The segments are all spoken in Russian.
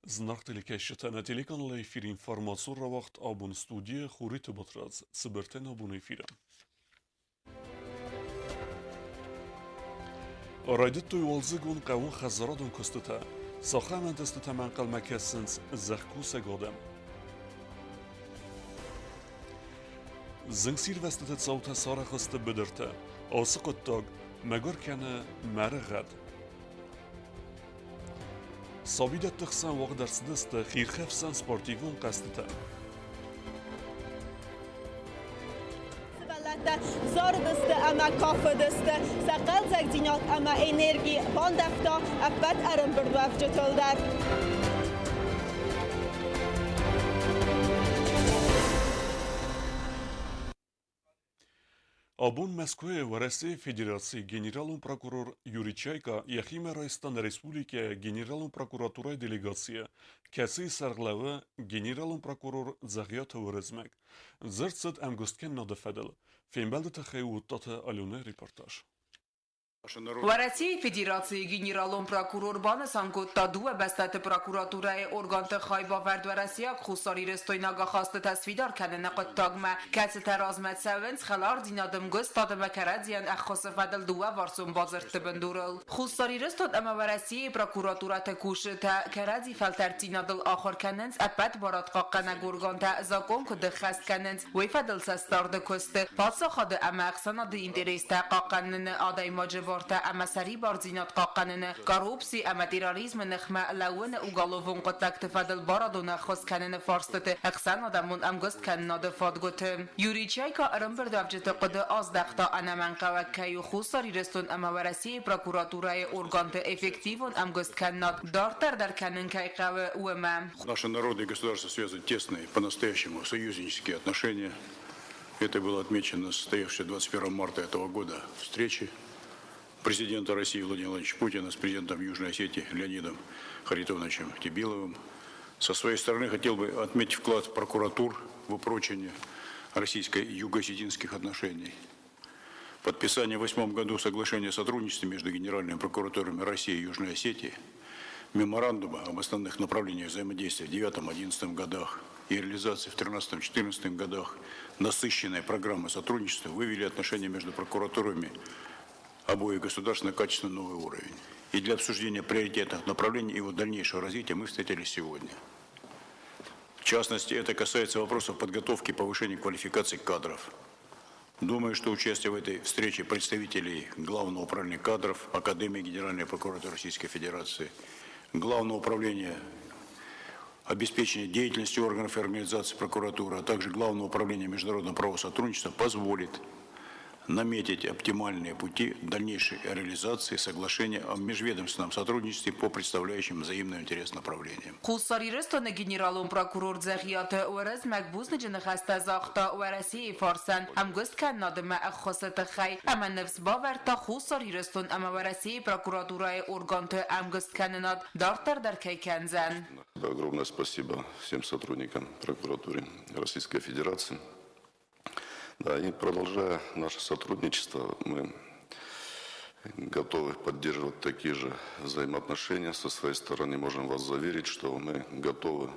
Знак телекешетана телеканал эфир информацию равахт абун студия хурит батраз цибертен абун эфира. Радит туйвалзыгун кавун хазарадун костута. Сахаман тестута манқал макассенс захку сагодам. Зингсир вестута цаута сара хасты бедерта. Асықыттаг магар кана марагад. Sabida tixsan vaq darsidasta xirxafsan sportivun qastita. Balata zordasta ama kafadasta saqal zagdinat ama enerji bandafta abbat aram birdaf jataldar. Абун Москве в России Федерации генералун прокурор Юрий Чайка Яхима Райстан Республики генералун прокуратура делегация Каси Сарглава генералун прокурор Загьят Вырезмек Зерцет Амгусткен Надефедел Фембелде Тахеу Тата Алюне репортаж. В России Федерации генералом прокурор Банасангот Тадуа Бастат прокуратурой органты Хайба Верд в России Хусари Рестойнага Хасты Тасвидар Каненақат Тагма Кацета Размет Савенс Халар Динадым Густ Тадама Карадзиян Ахоса Фадал Дуа Варсум Базарт Бендурал Хусари Рестот Ама в России прокуратура Такуш Та Карадзи Фалтер Динадал Ахор Каненс Апат Барат Қаққана Гурганта Закон Куды Хаст Каненс Вейфадал Састарды Кусты Патса Хады Ама Ахсанады Интереста Қаққанын Адай Маджиб اما سری بارزینات قاقنن کاروبسی اما تیراریزم نخمه لون اوگالوون قطلک تفادل بارادو نخواست کنن فارستت اقسان آدمون امگست کن نادفاد گوت یوری چایکا ارم بردافجت قد از دختا انا منقوه که خوصاری رستون اما ورسی پروکوراتورای ارگانت افکتیون امگست کن ناد دارتر در کنن که قوه اومم Наши народы и государства связаны тесные, по-настоящему союзнические отношения. Это было отмечено состоявшейся 21 марта этого года встречи президента России Владимира Владимировича Путина с президентом Южной Осетии Леонидом Харитоновичем Тибиловым. Со своей стороны хотел бы отметить вклад прокуратур в упрочение российско-юго-осетинских отношений. Подписание в 2008 году соглашения о сотрудничестве между генеральными прокуратурами России и Южной Осетии, меморандума об основных направлениях взаимодействия в 2009-2011 годах и реализации в 2013-2014 годах насыщенной программы сотрудничества вывели отношения между прокуратурами обоих государств на качественно новый уровень. И для обсуждения приоритетных направлений и его дальнейшего развития мы встретились сегодня. В частности, это касается вопросов подготовки и повышения квалификации кадров. Думаю, что участие в этой встрече представителей Главного управления кадров, Академии Генеральной прокуратуры Российской Федерации, Главного управления обеспечения деятельности органов и организаций прокуратуры, а также Главного управления международного правового сотрудничества позволит наметить оптимальные пути дальнейшей реализации соглашения о межведомственном сотрудничестве по представляющим взаимный интерес направлениям. Хусари Рестон генералом прокурор Захият Уэрез Макбуз Наджин Хаста Захта Уэраси Фарсан Амгуст Канадама Ахосата Хай Ама Невс Баверта Хусари Рестон Ама Уэраси прокуратурой органты Амгуст Кананат Дартер Даркай Канзан. Огромное спасибо всем сотрудникам прокуратуры Российской Федерации. Да, и продолжая наше сотрудничество, мы готовы поддерживать такие же взаимоотношения. Со своей стороны можем вас заверить, что мы готовы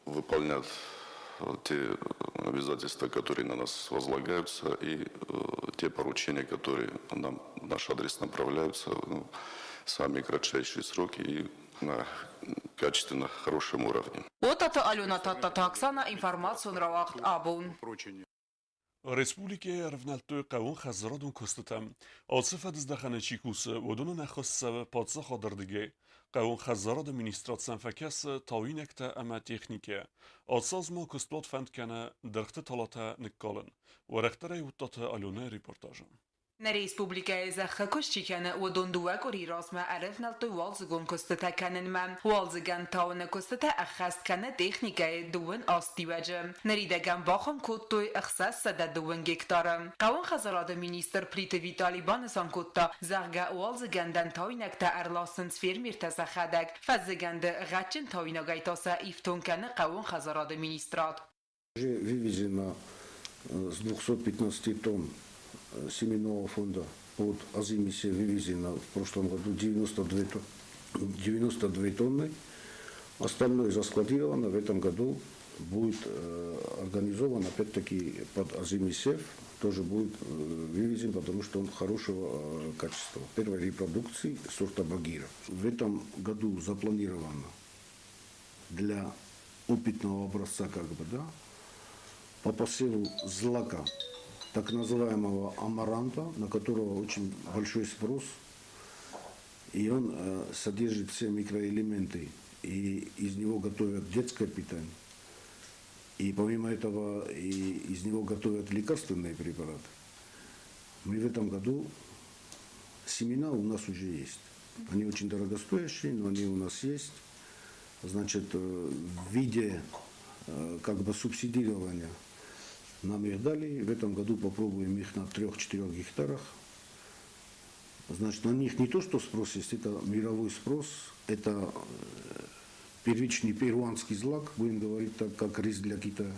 выполнять те обязательства, которые на нас возлагаются, и те поручения, которые нам в наш адрес направляются, в самые кратчайшие сроки и на качественно хорошем уровне. Вот это Алена Тата Оксана информацию нравахт абун. Республика Равнальтой Кавун Хазрадун Костатам Ацифа Дздахана Чикуса Водуна Нахосса Патса Хадардиге Кавун Хазарад администрация Факаса Тауинекта Ама Техника Ацазма Костлот Фанткана Дырхты Талата Никкален Варахтара Юттата Алюне репортажа. На республике Захакушчикана Удундуа Кори Расма Арефналтой Валзгун Костата Каненман Валзган Тауна Костата Ахасткана Техника Дуэн Астиваджа Наридаган Бахам Куттой Ахсас Сада Дуэн Гектарам Кавун Хазарада министр Прита Витали Банасан Кутта Зарга Валзгандан Тауинакта Арласенс Фермирта Захадак Фазганда Гачен Тауинагайтаса Ифтункана Кавун Хазарада министрат. Вывезено с 215 тонн семенного фонда от Азимисе вывезено в прошлом году 92 тонны. 92 тонны. Остальное заскладировано. В этом году будет организован, опять-таки, под Азимисев. Тоже будет вывезен, потому что он хорошего качества. Первой репродукции сорта Багира. В этом году запланировано для опытного образца, по посеву злака, так называемого амаранта, на которого очень большой спрос. И он содержит все микроэлементы, и из него готовят детское питание. И помимо этого и из него готовят лекарственные препараты. Мы в этом году, семена у нас уже есть. Они очень дорогостоящие, но они у нас есть. Значит, в виде субсидирования нам их дали. В этом году попробуем их на 3-4 гектарах. Значит, на них не то, что спрос есть, это мировой спрос, это первичный перуанский злак, будем говорить так, как рис для Китая.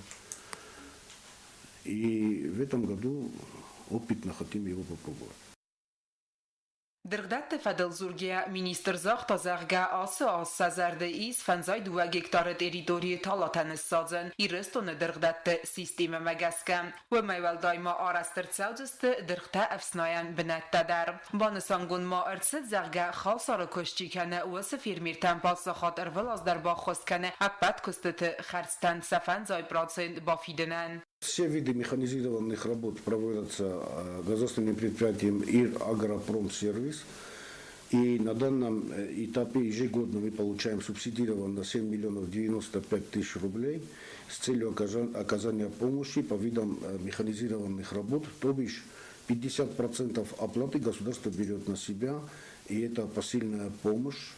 И в этом году опытно хотим его попробовать. Դրգդատը ֆադել զուրգիա մինիստր զախ տազարգա ասը սազարդը իս ֆանզայ դուա գեկտարը տերիտորիի թալատանս սածն իրստոնը դրգդատը սիստիմը մագասկա վմայվել դայմա արաստրցաուձստը դրգտա əfsnayan բնատտադար բանսանգուն ма ըրցը զարգա խալսարը կոշչիքանը ուասը ֆիրմիրտան պասը խատրվել ազդարբա խոսքանը ապատ կստը խարստան սաֆանզայ պրոցենտ բաֆիդնան Все виды механизированных работ проводятся государственным предприятием ИР Агропромсервис. И на данном этапе ежегодно мы получаем субсидированно 7 миллионов 95 тысяч рублей с целью оказания помощи по видам механизированных работ. То бишь 50% оплаты государство берет на себя. И это посильная помощь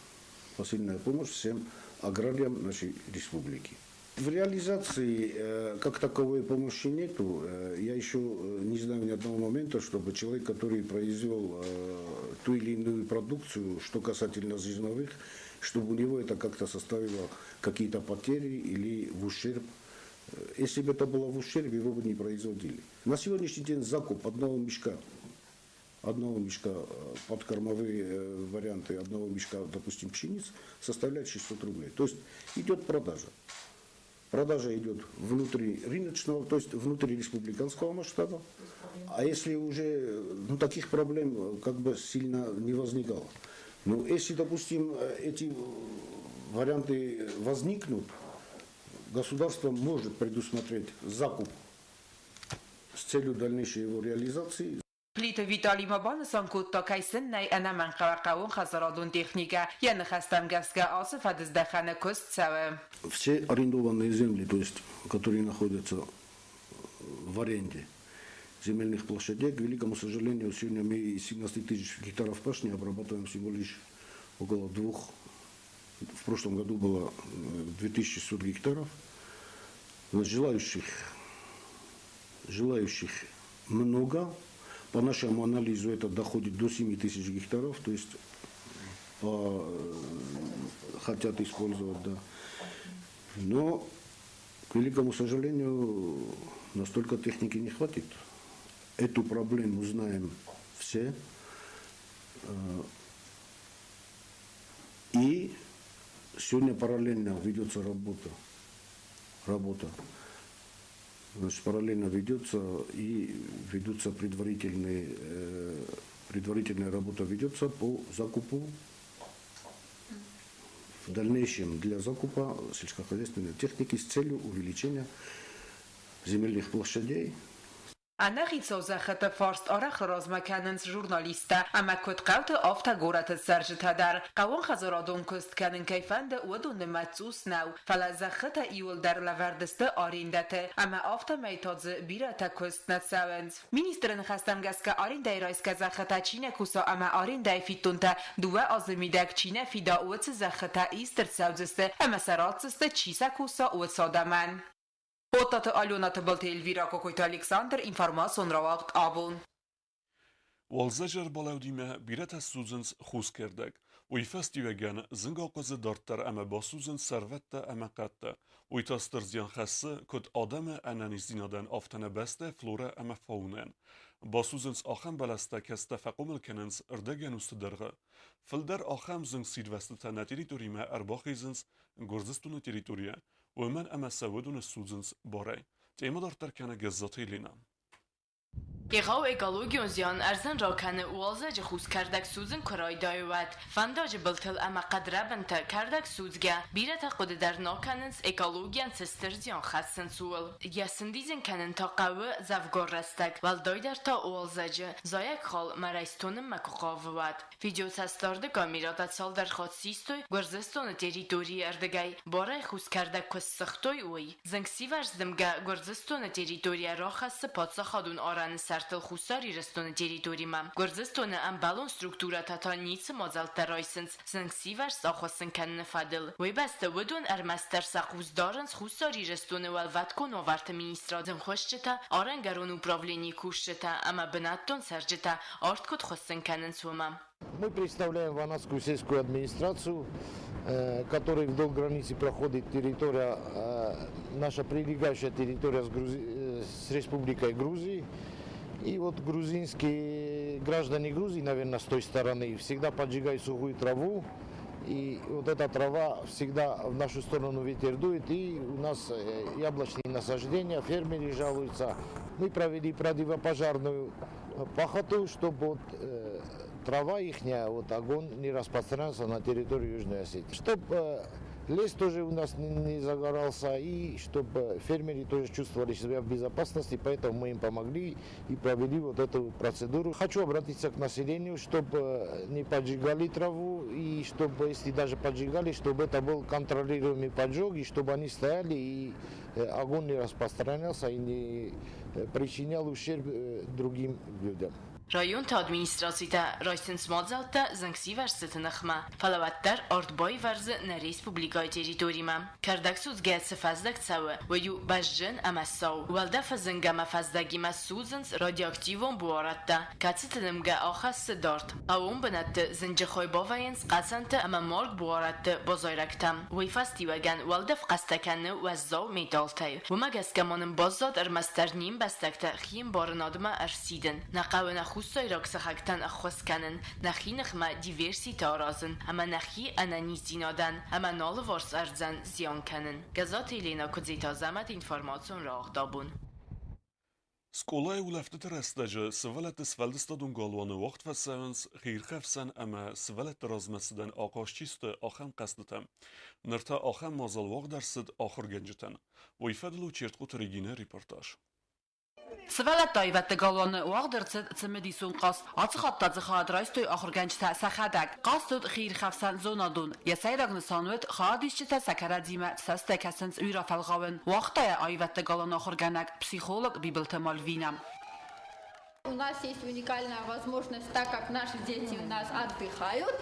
всем аграриям нашей республики. В реализации как таковой помощи нету. Я еще не знаю ни одного момента, чтобы человек, который произвел ту или иную продукцию, что касательно зерновых, чтобы у него это как-то составило какие-то потери или в ущерб. Если бы это было в ущерб, его бы не производили. На сегодняшний день закуп одного мешка подкормовые варианты одного мешка, допустим, пшеницы, составляет 600 рублей. То есть идет продажа. Продажа идет внутри рыночного, то есть внутри республиканского масштаба. А если уже таких проблем сильно не возникало. Но если, допустим, эти варианты возникнут, государство может предусмотреть закуп с целью дальнейшей его реализации. Պլիտը վիտալի մաբանը սանքուտ տակայսն նայ անաման խավակաուն խազարադուն տեխնիկա, յանը խաստամ գասկա ասը ֆադыздախանը կոստ ծավը. Все арендованные земли, то есть, которые находятся в аренде земельных площадей, к великому сожалению, сегодня мы из 17 тысяч гектаров пашни обрабатываем всего лишь около 2. В прошлом году было 2600 гектаров. Желающих много. По нашему анализу это доходит до 7 тысяч гектаров, то есть хотят использовать, да. Но, к великому сожалению, настолько техники не хватит. Эту проблему знаем все. И сегодня параллельно ведется работа. Значит, параллельно ведется и ведутся предварительная работа ведется по закупу в дальнейшем для закупа сельскохозяйственной техники с целью увеличения земельных площадей. Անախիցով զախտը ֆարստ արախ ռազմականնց ժուրնալիստա ամակոտ կավտը ավտագորատը սարժտադար կավոն խազորադոն կուստ կանն կայֆանդը ուադուն մացուս նավ ֆալա զախտը իուլ դար լավարդստը արինդատը ամա ավտա մայտոձը բիրատա կուստ նացավենց Մինիստրն խաստամ գասկա արինդայ ռայսկա զախտա չինե կուսո ամա արինդայ ֆիտունտա դուա ազմիդակ չինե ֆիդա ուացը զախտա իստրցավձստը ամա սարացստը չիսա կուսո ուացոդաման Օտատը Ալյոնատը բլթ Էլվիրա Կոկոյտ Ալեքսանդր ինֆորմասիոն ռավաղտ աբուն Walzejer balawdime biret suzens xuskerdek. Uy festivegen zingaqazı darttar ama basuzens servette ama qatta. Uy tastır ziyan xası kod adamı ananizinadan aftana beste flora ama faunen. باسوزنس آخم بلسته کس تفقم الکننس اردگن استدرغه فلدر آخم زنگ سیدوستتا نتریتوری ما ارباخیزنس گرزستون تریتوریا و من اما سودون سوزنس باره تیما دار ترکنه گزاتی لینم. Իղավ էկոլոգիոն զյան արզան ռոքանը ուալզաջը խուս կարդակ սուզն կրայ դայուատ ֆանդաժը բլթել ամա կադրաբնտը կարդակ սուզգա բիրաթա խոդդար նոքաննս էկոլոգիան ցստերձյան խասն սուլ ясындիզն կանն տակավը զավգորստակ վալդոյդարտա ուալզաջը զայակ խալ մարայստոնը մակողավուատ վիդեոսաստորդը կամիրատացալ դար խոցիստոյ գորզստոնը տերիտորի արդգայ բորայ խուս կարդակ կսխտոյ ուй զնքսիվար զդմգա գորզստոնը տերիտորիա ռոխասը պատսախադուն արանս Սարտել խուսար իրստոնը տերիտորիմա Գորզստոնը ամբալոն ստրուկտուրա թաթանիցը մոզալտարոյսնց զնքսիվար սախոսն կան նվադել Վեբաստը վդուն արմաստար սախուզդարնց խուսար իրստոնը վալվատկոն оварта министрадым խոշչտա արանգարոն управлений кушчета ама бнаттон сарджета арткот хоссен канен сума Мы представляем Ванадскую сельскую администрацию, которой вдоль границы проходит территория, наша прилегающая территория с Республикой Грузии. И вот грузинские граждане Грузии, наверное, с той стороны, всегда поджигают сухую траву. И вот эта трава всегда в нашу сторону ветер дует. И у нас яблочные насаждения, фермеры жалуются. Мы провели противопожарную пахоту, чтобы вот, трава ихняя, вот огонь не распространялся на территорию Южной Осетии. Чтобы лес тоже у нас не загорался, и чтобы фермеры тоже чувствовали себя в безопасности, поэтому мы им помогли и провели вот эту процедуру. Хочу обратиться к населению, чтобы не поджигали траву, и чтобы, если даже поджигали, чтобы это был контролируемый поджог, и чтобы они стояли, и огонь не распространялся, и не причинял ущерб другим людям. Rayon ta administrasiyta Raysens Mozalta zangsivar sıtınıxma. Falavattar Artboy varzı na Respublikay teritorima. Kardaksuz gelse fazdak tsağı ve yu bajjın amassav. Valda fazıngama fazdagi masuzens radyoaktivon buaratta. Katsıtınımga ahası dart. Avun banattı zincixoy bavayens qatsantı ama morg buarattı bozayraktam. Ve fastivagan valda fqastakanı vazzav medaltay. Ve magaskamanın bozzad armastarnim bastakta xiyim barınadıma arsidin. Naqavına خصوصی راکس خاکتن اخوس کنن نخی نخما دیورسیته آرازن اما نخی انانی زینادن اما نال وارس ارزن زیان کنن گزات ایلینا کدزیتا زمت اینفارماسیون را اغدابون Сколай улафтыты растажы сывалаты свалдыстадун галваны вақт фасавынс хирхавсан ама сывалаты размасыдан ақашчисты ахам қастытам. Нырта ахам мазал вағдарсыд ахыр генжитан. Вайфадлу чертқут регина репортаж. Сывалат дайватты галваны уағдырцыд цымедисун қас. Аты қаттадзы қадырайстой ахырганчта сахадаг. Қастуд хирхавсан зонадун. Ясайрагны санует қадишчта сакарадзима састы кәсінс үйрафалғавын. Уақтая айватты галваны ахырганак психолог Бибылты Мальвина. У нас есть уникальная возможность, так как наши дети у нас отдыхают,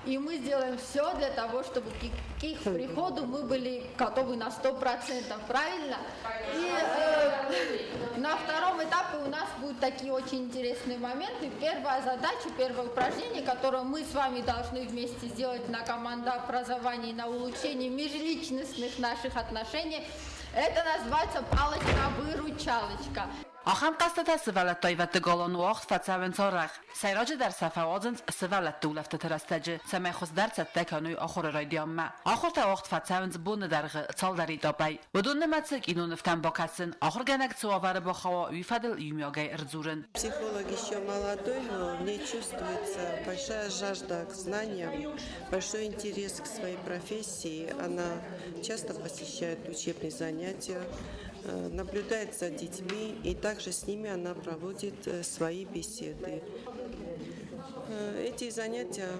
и мы сделаем все для того, чтобы к их приходу мы были готовы на 100%, правильно? И на втором этапе у нас будут такие очень интересные моменты. Первая задача, первое упражнение, которое мы с вами должны вместе сделать на командообразовании, на улучшении межличностных наших отношений, это называется палочка-выручалочка. Ахам قصد سوالت دایوت گالان وقت فتسون تارخ. سیراج در صفوازن سوالت دولفت ترستج. سمی خود در تکنوی آخر رایدیام ما. آخر تا وقت فتسون بون درغ تال داری دابای. بدون نمتسک اینو نفتن با کسن. آخر گنگ سوار با خوا ویفادل یومیاگای ارزورن. Психолог еще молодой, но в ней чувствуется большая жажда к знаниям, большой интерес к своей профессии. Она часто посещает учебные занятия, наблюдает за детьми, и также с ними она проводит свои беседы. Эти занятия,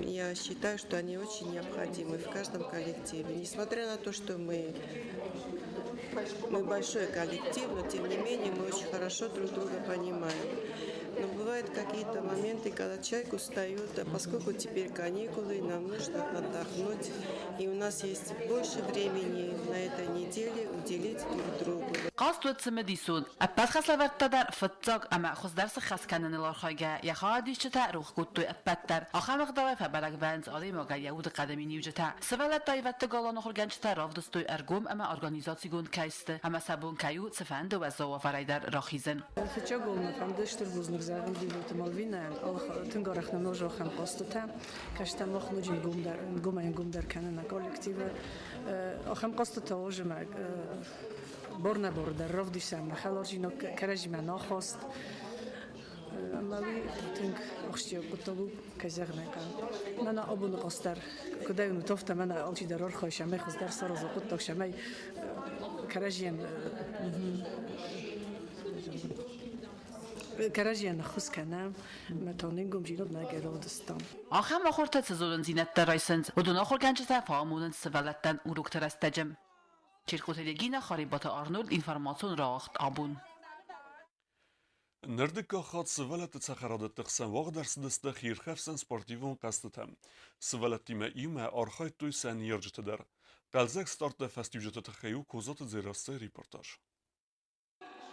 я считаю, что они очень необходимы в каждом коллективе. Несмотря на то, что мы большой коллектив, но тем не менее мы очень хорошо друг друга понимаем. Но бывают какие-то моменты, когда человек устает, а поскольку теперь каникулы, нам нужно отдохнуть, и у нас есть больше времени на этой неделе уделить друг другу. قاست وتسمديسون أبد خسلا ورتدر فتاق أما خس درس خس كنن الأرخاجة يخاديش تاع روح كتو أبتر آخر مقدار فبلغ بنز آدم ما جا يود قدمی نیوجتا سوالت تایوت گالان آخر گنج تر رفت دستوی ارگوم اما ارگانیزاسیون کایسته اما سبون کایو سفند و زوا فرایدر راخیزن. فچا گلنا فندشتر بزرگ زارم دیوت مالوینه آخر تنگارخ نموج آخر قاستم کشتم آخر نجیم گم در کنن کالکتیو آخر قاست تاوج مگ برنا در رفت دیشم خلاصی نک کرجی من نخواست مالی تنگ آخشی کتابو کجاگ نکن من آبون قاستر کدای نتافت من آلچی درار خواهشم می خواست در سر از قط داشتم می کرجیم کرجیم نخست کنم متانیم گمجینات نگرد استم آخر ما خورد تزولن زینت در رایسنز و دون آخر گنج تفاهمون سوالتن اوروکتر استجم چرخوتلگین خریبات آرنولد اینفرماسیون راخت آبون. Nerdika xat svalat tsaxaradat txsan waq darsidasta xirxafsan sportivon qastatam. Svalatima ima arxayt toy san yerjtadar. Qalzak startda festivalta txayu kozat zerasta reportaj.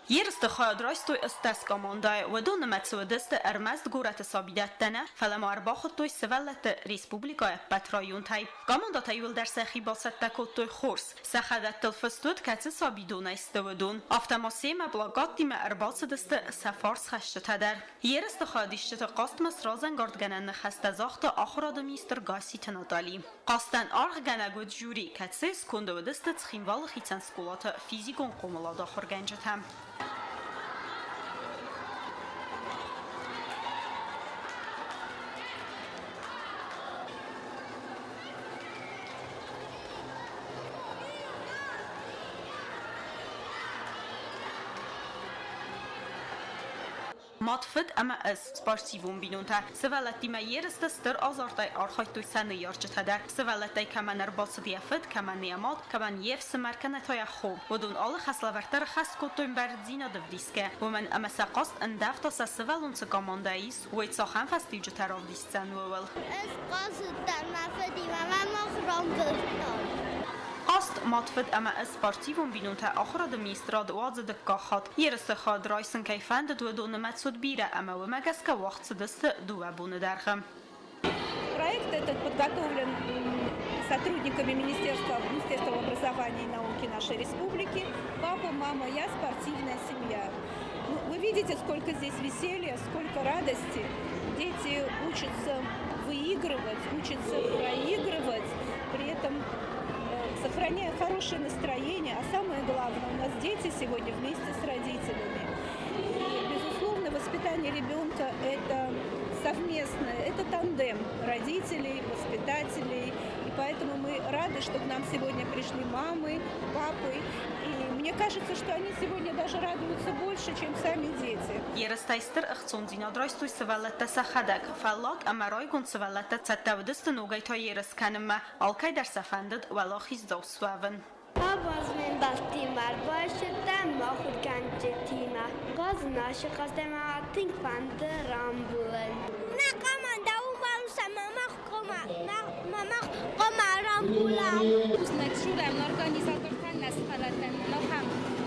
Yerste خادرایستوی استاس کاماندای و دون متسودست ارمست گورت سابیدتنه فلما ارباخت سوالت ریسپوبلیکای پترایون تای کاماندا تایول در سخی باست تکوتوی خورس سخدت تلفستود کت سابیدون استودون افتماسی مبلغات دیم ارباس دست سفارس خشت تدر yerste خادیشت قاست مسرازن گردگنن خست زاخت آخراد میستر گاسی تنادالی قاستن آرخ گنگود جوری کت سیس کنده و دست تخینوال خیتن سکولات فیزیکون قوملاد آخر گنجتم ماتفد اما از سپارسیوون بینونتا سوالتی ما yerste ster azartay arxaytoy sani yarjtader سوالتی kaman erbasdi afed kaman niamat kaman yefs markanatay xo ودون all xaslaverter xaskotoy berdina devdiske ومن اما سقاست اندافتا سوالون سکاماندایس و اتساخن فستیج تراودیستن وول از قاصد در مفدی و من مخرام گفتم قاست ماتفد اما اسپارتیوون بینونتا آخراد میستراد وازد کاخات yerste خاد رایسن کیفند دون متسود بیره اما و مگسک وقت دست دو بونه درخم. Проект этот подготовлен сотрудниками Министерства образования и науки нашей республики. Папа, мама, я спортивная семья. Вы видите, сколько здесь веселья, сколько радости. Дети учатся выигрывать, учатся проигрывать, при этом сохраняя хорошее настроение. А самое главное, у нас дети сегодня вместе с родителями. И, безусловно, воспитание ребенка – это совместное, это тандем родителей, воспитателей. И поэтому мы рады, что к нам сегодня пришли мамы, папы. И мне кажется, что они сегодня даже радуются больше, чем сами дети. Երստայստր ըխցոնձին ադրայստույ սվալատը սախադակ, ֆալլակ ամարայգուն սվալատը ծատավդստը նոգայթա երսկանմը, ալկայ դար սաֆանդդ վալախիz դավսվավն. Abaz men bastimar başıdan mahur gancetima. Gaznaşı qasdema think fanda rambulan. Na komanda umalusa mama qoma rambulan. Uznak şuram organizatorkan nasxalatan naham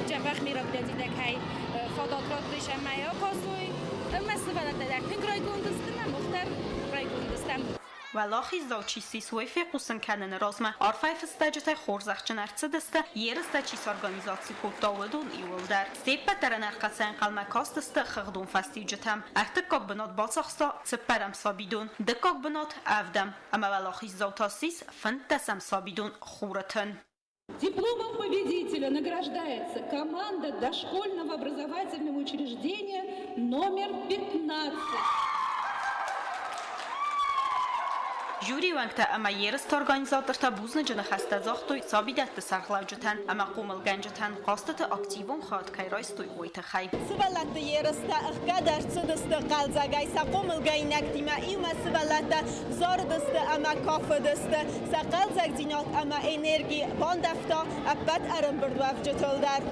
جنبخ میرا بدید که فداکرات بشه مایا کاسوی مسئله در تنگرای گندستم مختار رای گندستم ولاخی زاچیسی سویفی قوسن کنن رازمه آرفای فستاجت خورزخچن ارتسدسته yerste چیس ارگانیزاسی کوداودون ایول در سیپه ترن ارقصن قلمه کاستسته خغدون فستیجتم احتکاک بنات بالساخستا سپرم سابیدون دکاک بنات افدم اما ولاخی زاوتاسیس فنتسم سابیدون خورتن Дипломом победителя награждается команда дошкольного образовательного учреждения номер 15. جوری وقت اما yerste organizatorta buzne jana xasta zaxtoy sabidat sarxlavjatan ama qomil ganjatan qastat aktivon xat kayraystoy oyta xay سوالات yerste aqadar tsudst qalzagay saqomil gaynak dima ima سوالات zardst ama kafdst saqalzag dinat ama energi bandafta abat aram brdwavjtildar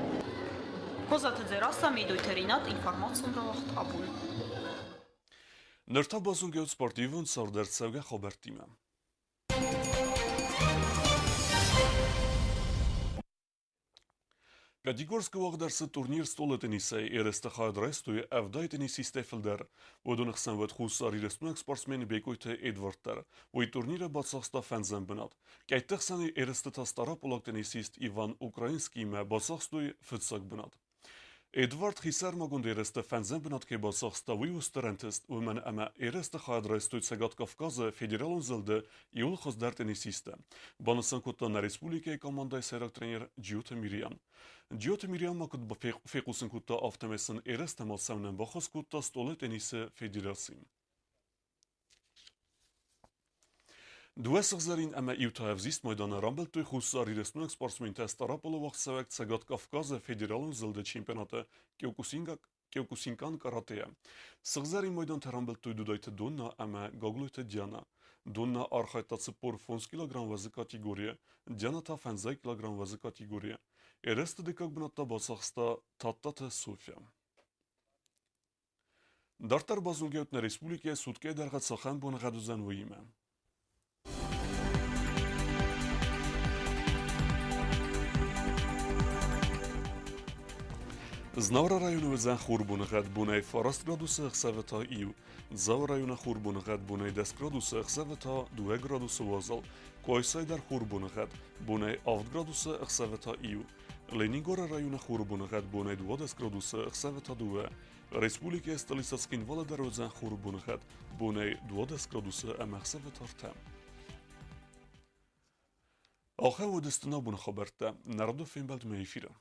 Kozat zerasa medoyterinat informatsiyon raxt abun Nërta bazën gëtë sportivën sër dërësëvga khobertime. Пятигорска уағдарсы турнир столы теннисе ересті қадырайстуы әвдай теннисисте філдер. Өдіні қсанвет құсар ерестінің спортсмені бекойты Эдвардтар. Ой турниры батсақста фәнзен бінат. Кәйттіқ сәні ересті тастара полак теннисист Иван Украинский мә батсақстуы фүтсақ бінат. Эдвард хисар магунды ересті фәнзен бінат ке батсақста виус тарантист өмен әмә ересті қадырайстуы Цегат Кавказы федералын зілді иул қыздар теннисисте. Банысын күттана республикай командай сайрақ тренер Джиота Мириян. Джиота Мириян макыт фекусын күтта автомесын ересті малсавнен бақыз күтта столы теннисы федерацин. Дуэ сығзарин әмә иутаевзист майдана рамбелтуй хусар иреснуек спортсмен тестара полы вақт сәвәк Цегат Кавказы федералын зылды чемпионаты Кеокусинкан каратея. Сығзарин майдан тарамбелтуй дудайты Донна әмә гаглуйты Диана. Донна архайта цыпор фонс килограмм вазы категория, Диана та фэнзай килограмм вазы категория. Ересті декак бінатта басақста Таттаты София. Дартар базунге өтіне республикия суткай дарғат сахан бұны ғадузан войиме. Знавра району везен хур бунығад бунай фараст градусы ұқсавета ию. Зав района хур бунығад бунай 10 градусы ұқсавета 2 градусы вазал. Койсайдар хур бунығад бунай 6 градусы ұқсавета ию. Ленингора района хур бунығад бунай 20 градусы ұқсавета 2. Республика столицаскин Валадар везен хур бунығад бунай 20 градусы әмәқсавета арта. Ахау дестина буны хабарта. Народу феймбалд ме эфира.